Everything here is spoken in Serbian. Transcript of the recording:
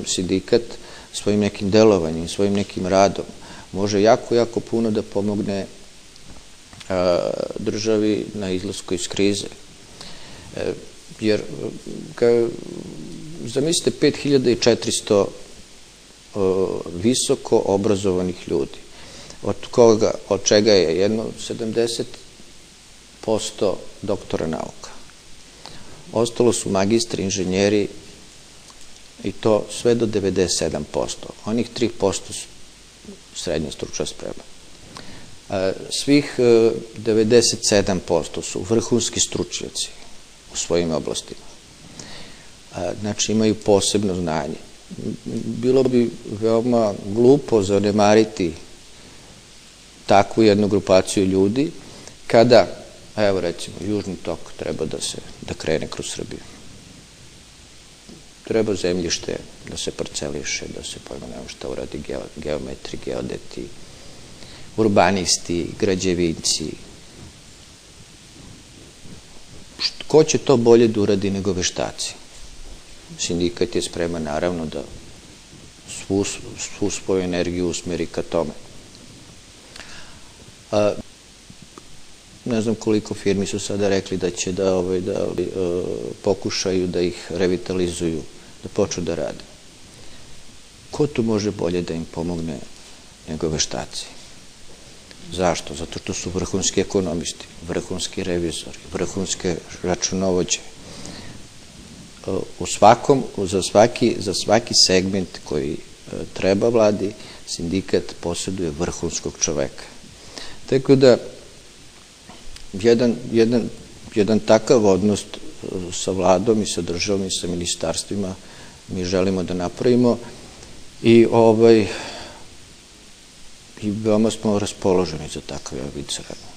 Sindikat svojim nekim delovanjem, svojim nekim radom može jako, jako puno da pomogne državi na izlasku iz krize. Jer, zamislite 5400 visoko obrazovanih ljudi, od čega je jedno 70% doktora nauka. Ostalo su magistri, inženjeri i to sve do 97%. Onih 3% su srednja stručna sprema. Svih 97% su vrhunski stručnjaci u svojim oblastima. Znači imaju posebno znanje. Bilo bi veoma glupo zanemariti takvu jednu grupaciju ljudi kada, evo recimo, Južni tok treba da krene kroz Srbiju. Treba zemljište da se parceliše, da se pojma nema šta uradi geometri, geodeti, urbanisti, građevinci. Ko će to bolje da uradi nego veštaci? Sindikat je spreman naravno da svu svoju energiju usmeri ka tome. Ne znam koliko firmi su sada rekli da će da pokušaju da ih revitalizuju, da počnu da rade. Ko tu može bolje da im pomogne nego veštaci? Zašto? Zato što su vrhunski ekonomisti, vrhunski revizori, vrhunske računovođe. Za svaki segment koji treba vladi, sindikat posjeduje vrhunskog čoveka. Tako da, jedan takav odnos sa vladom i sa državom i sa ministarstvima mi želimo da napravimo i veoma smo raspoloženi za takav vid saradnje.